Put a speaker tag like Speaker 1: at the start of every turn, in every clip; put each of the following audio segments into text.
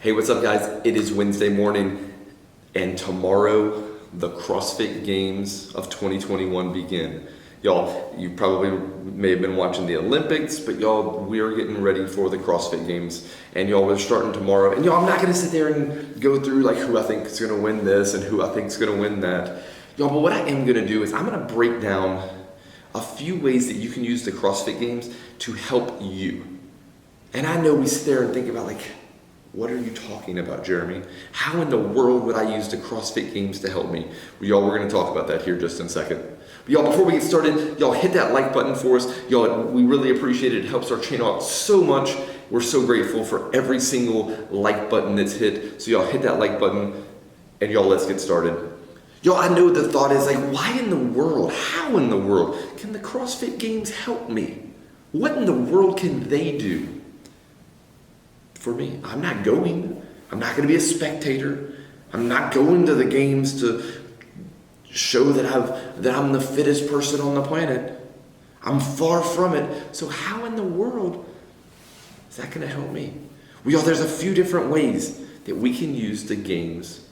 Speaker 1: Hey, what's up, guys? It is Wednesday morning, and tomorrow the CrossFit Games of 2021 begin. Y'all, you probably may have been watching the Olympics, but y'all, we are getting ready for the CrossFit Games, and y'all, we're starting tomorrow. And y'all, I'm not gonna sit there and go through like who I think is gonna win this and who I think is gonna win that. Y'all, but what I am gonna do is I'm gonna break down a few ways that you can use the CrossFit Games to help you. And I know we sit there and think about like, what are you talking about, Jeremy? How in the world would I use the CrossFit Games to help me? Well, y'all, we're gonna talk about that here just in a second. But y'all, before we get started, y'all hit that like button for us. Y'all, we really appreciate it. It helps our channel out so much. We're so grateful for every single like button that's hit. So y'all hit that like button, and y'all, let's get started. Y'all, I know the thought is like, why in the world, how in the world can the CrossFit Games help me? What in the world can they do for me? I'm not going. I'm not going to be a spectator. I'm not going to the games to show that I'm the fittest person on the planet. I'm far from it. So how in the world is that going to help me? Well, y'all, there's a few different ways that we can use the games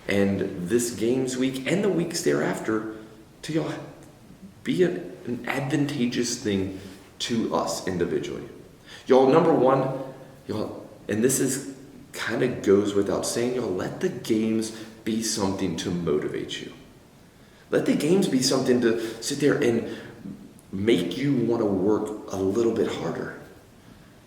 Speaker 1: and this games week and the weeks thereafter to, y'all, be an advantageous thing to us individually. Y'all, number one, y'all, and this is kind of goes without saying, y'all, let the games be something to motivate you. Let the games be something to sit there and make you want to work a little bit harder.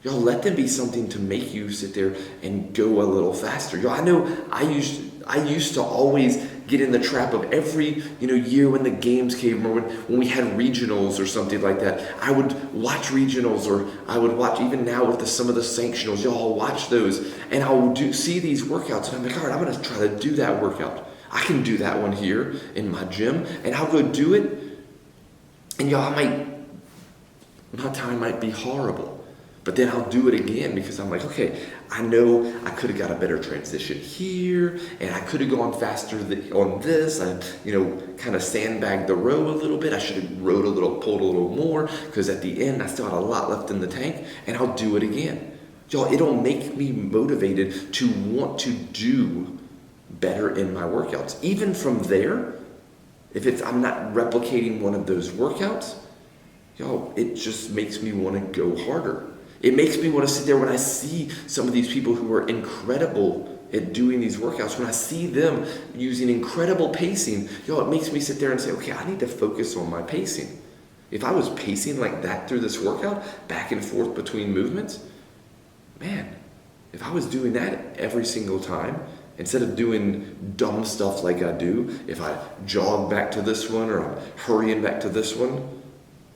Speaker 1: Y'all, let them be something to make you sit there and go a little faster. Y'all, I know I used to always get in the trap of every year when the games came, or when we had regionals or something like that. I would watch regionals, or I would watch, even now with some of the sanctionals, y'all, I'll watch those, and I'll see these workouts, and I'm like, all right, I'm going to try to do that workout. I can do that one here in my gym, and I'll go do it, and y'all, my time might be horrible. But then I'll do it again because I'm like, okay, I know I could have got a better transition here, and I could have gone faster on this. I, kind of sandbagged the row a little bit. I should have pulled a little more, because at the end I still had a lot left in the tank, and I'll do it again. Y'all, it'll make me motivated to want to do better in my workouts. Even from there, if I'm not replicating one of those workouts, y'all, it just makes me want to go harder. It makes me want to sit there when I see some of these people who are incredible at doing these workouts, when I see them using incredible pacing, y'all, it makes me sit there and say, okay, I need to focus on my pacing. If I was pacing like that through this workout, back and forth between movements, man, if I was doing that every single time, instead of doing dumb stuff like I do, if I jog back to this one, or I'm hurrying back to this one,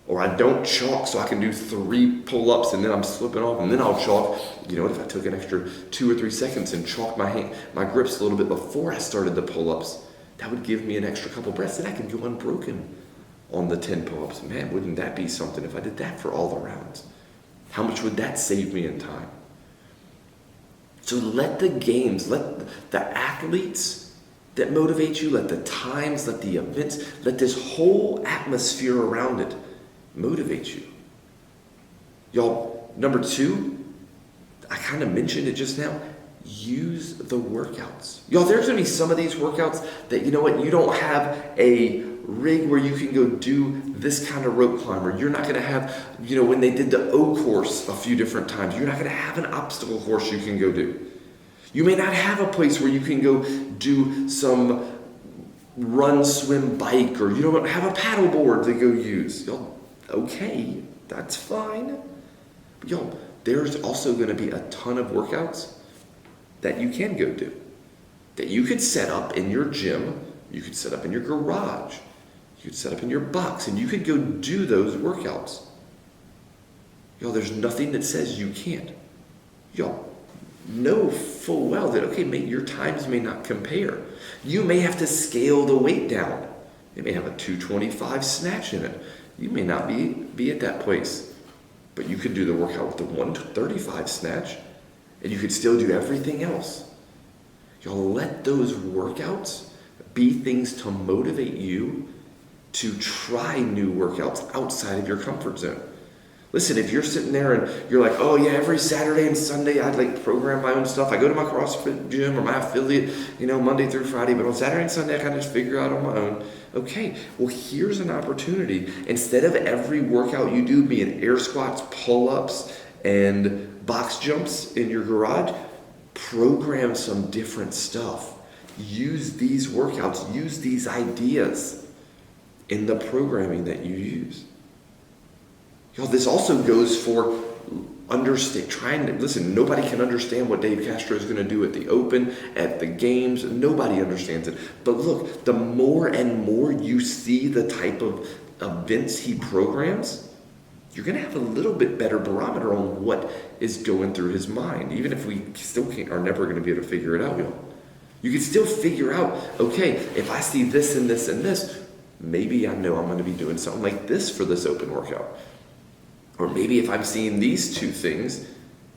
Speaker 1: or I don't chalk so I can do 3 pull-ups and then I'm slipping off and then I'll chalk. You know what, if I took an extra 2 or 3 seconds and chalked my grips a little bit before I started the pull-ups, that would give me an extra couple breaths, and I can go unbroken on the 10 pull-ups. Man, wouldn't that be something if I did that for all the rounds? How much would that save me in time? So let the games, let the athletes that motivate you, let the times, let the events, let this whole atmosphere around it motivate you. Y'all, number 2, I kind of mentioned it just now, use the workouts. Y'all, there's going to be some of these workouts that, you don't have a rig where you can go do this kind of rope climber. You're not going to have, when they did the O course a few different times, you're not going to have an obstacle course you can go do. You may not have a place where you can go do some run, swim, bike, or you don't have a paddle board to go use. Y'all, okay, that's fine. But y'all, there's also going to be a ton of workouts that you can go do, that you could set up in your gym, you could set up in your garage, you could set up in your box, and you could go do those workouts. Y'all, there's nothing that says you can't. Y'all, know full well that, okay, your times may not compare. You may have to scale the weight down. It may have a 225 snatch in it. You may not be at that place, but you could do the workout with the 135 snatch, and you could still do everything else. Y'all, let those workouts be things to motivate you to try new workouts outside of your comfort zone. Listen, if you're sitting there and you're like, oh yeah, every Saturday and Sunday I'd like program my own stuff. I go to my CrossFit gym or my affiliate, Monday through Friday, but on Saturday and Sunday I kind of just figure out on my own. Okay, well here's an opportunity. Instead of every workout you do being air squats, pull-ups, and box jumps in your garage, program some different stuff. Use these workouts, use these ideas in the programming that you use. This also goes for listen, nobody can understand what Dave Castro is going to do at the Open, at the Games. Nobody understands it. But look, the more and more you see the type of events he programs, you're going to have a little bit better barometer on what is going through his mind, even if we still are never going to be able to figure it out, y'all. You can still figure out, okay, if I see this and this and this, maybe I know I'm going to be doing something like this for this Open workout. Or maybe if I'm seeing these two things,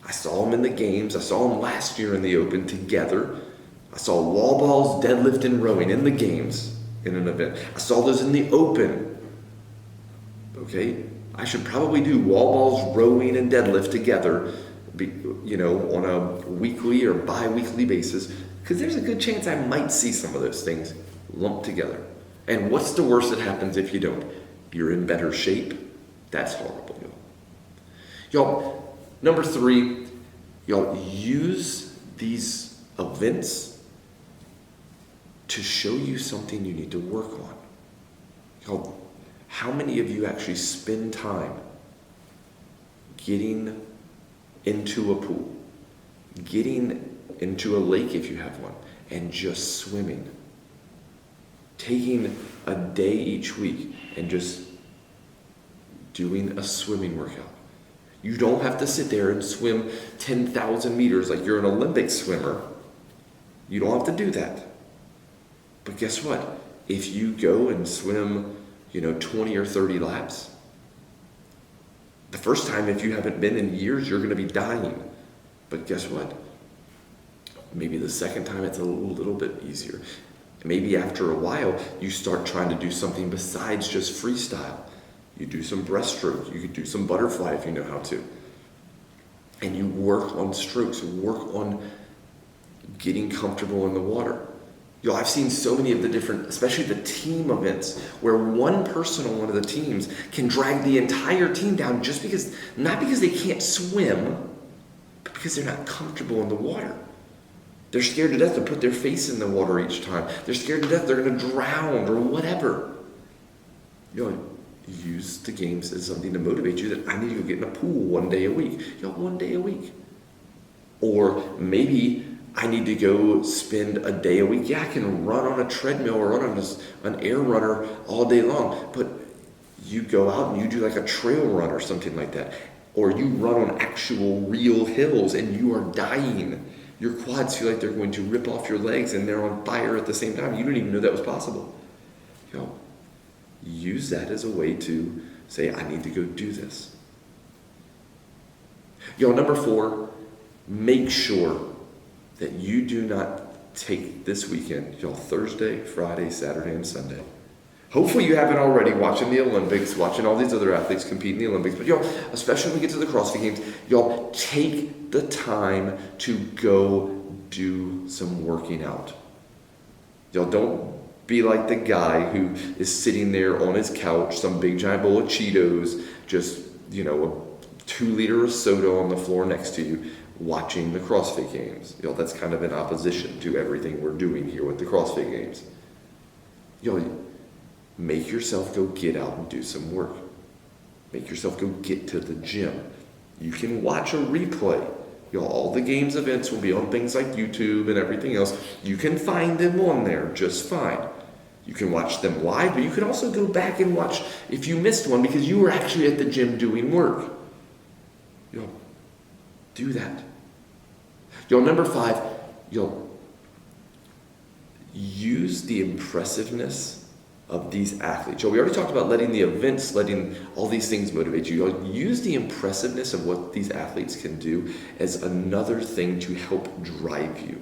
Speaker 1: I saw them in the Games, I saw them last year in the Open together. I saw wall balls, deadlift, and rowing in the Games in an event. I saw those in the Open. Okay, I should probably do wall balls, rowing, and deadlift together, on a weekly or bi-weekly basis, because there's a good chance I might see some of those things lumped together. And what's the worst that happens if you don't? You're in better shape. That's horrible, y'all. Y'all, number 3, y'all use these events to show you something you need to work on. Y'all, how many of you actually spend time getting into a pool, getting into a lake if you have one, and just swimming? Taking a day each week and just doing a swimming workout. You don't have to sit there and swim 10,000 meters like you're an Olympic swimmer. You don't have to do that. But guess what? If you go and swim, 20 or 30 laps, the first time, if you haven't been in years, you're going to be dying. But guess what? Maybe the second time it's a little bit easier. Maybe after a while, you start trying to do something besides just freestyle. You do some breaststroke. You could do some butterfly if you know how to. And you work on strokes, work on getting comfortable in the water. I've seen so many of the different, especially the team events, where one person on one of the teams can drag the entire team down just because, not because they can't swim, but because they're not comfortable in the water. They're scared to death to put their face in the water each time. They're scared to death they're going to drown or whatever. Use the Games as something to motivate you that I need to go get in a pool one day a week. One day a week. Or maybe I need to go spend a day a week. Yeah, I can run on a treadmill or run on an air runner all day long. But you go out and you do like a trail run or something like that. Or you run on actual real hills and you are dying. Your quads feel like they're going to rip off your legs and they're on fire at the same time. You didn't even know that was possible. Use that as a way to say, I need to go do this. Number 4, make sure that you do not take this weekend, Thursday, Friday, Saturday, and Sunday. Hopefully you haven't already, watching the Olympics, watching all these other athletes compete in the Olympics, but especially when we get to the CrossFit Games, take the time to go do some working out. Don't be like the guy who is sitting there on his couch, some big giant bowl of Cheetos, just, a 2-liter of soda on the floor next to you, watching the CrossFit Games. That's kind of in opposition to everything we're doing here with the CrossFit Games. Make yourself go get out and do some work. Make yourself go get to the gym. You can watch a replay. All the Games events will be on things like YouTube and everything else. You can find them on there just fine. You can watch them live, but you can also go back and watch if you missed one because you were actually at the gym doing work. Do that. Number 5, use the impressiveness of these athletes. We already talked about letting all these things motivate you. Use the impressiveness of what these athletes can do as another thing to help drive you.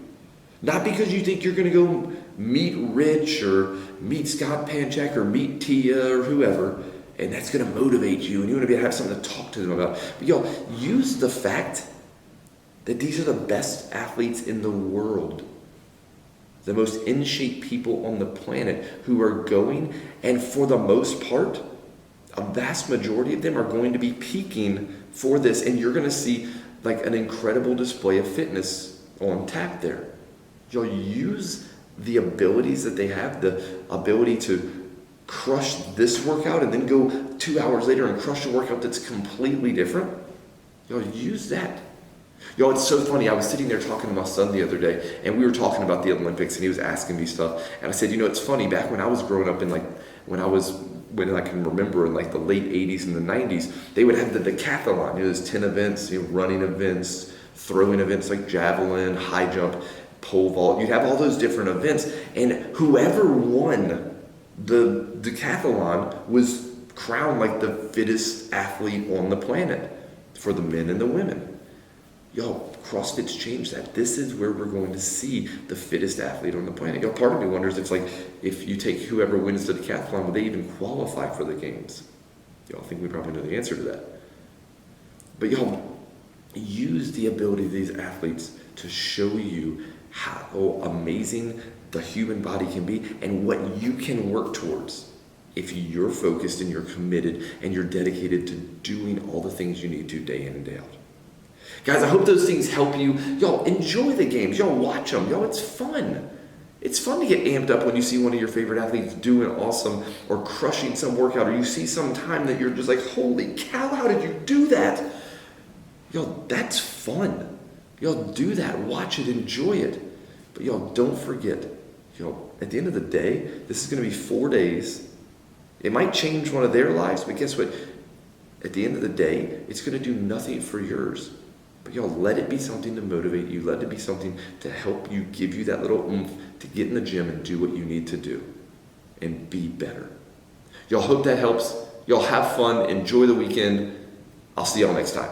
Speaker 1: Not because you think you're going to go meet Rich or meet Scott Panchak or meet Tia or whoever. and that's going to motivate you, and you want to be able to have something to talk to them about. But y'all, use the fact that these are the best athletes in the world, the most in shape people on the planet who are going, and for the most part, a vast majority of them are going to be peaking for this, and you're going to see like an incredible display of fitness on tap there. Y'all, use the abilities that they have, the ability to crush this workout and then go 2 hours later and crush a workout that's completely different. Y'all, use that. Y'all, it's so funny. I was sitting there talking to my son the other day, and we were talking about the Olympics, and he was asking me stuff. And I said, it's funny, back when I was growing up when I can remember in like the late 80s and the 90s, they would have the decathlon. There's 10 events, running events, throwing events like javelin, high jump, pole vault. You'd have all those different events, and whoever won the decathlon was crowned like the fittest athlete on the planet for the men and the women. Y'all, CrossFit's changed that. This is where we're going to see the fittest athlete on the planet. Y'all, part of me wonders if you take whoever wins the decathlon, will they even qualify for the games? Y'all think we probably know the answer to that. But y'all, use the ability of these athletes to show you how amazing the human body can be and what you can work towards if you're focused and you're committed and you're dedicated to doing all the things you need to day in and day out. Guys, I hope those things help you. Y'all, enjoy the games. Y'all, watch them. Y'all, it's fun. It's fun to get amped up when you see one of your favorite athletes doing awesome or crushing some workout, or you see some time that you're just like, holy cow, how did you do that? Y'all, that's fun. Y'all, do that. Watch it. Enjoy it. But y'all, don't forget, y'all, at the end of the day, this is going to be 4 days. It might change one of their lives, but guess what? At the end of the day, it's going to do nothing for yours. But y'all, let it be something to motivate you. Let it be something to help you, give you that little oomph to get in the gym and do what you need to do and be better. Y'all, hope that helps. Y'all have fun. Enjoy the weekend. I'll see y'all next time.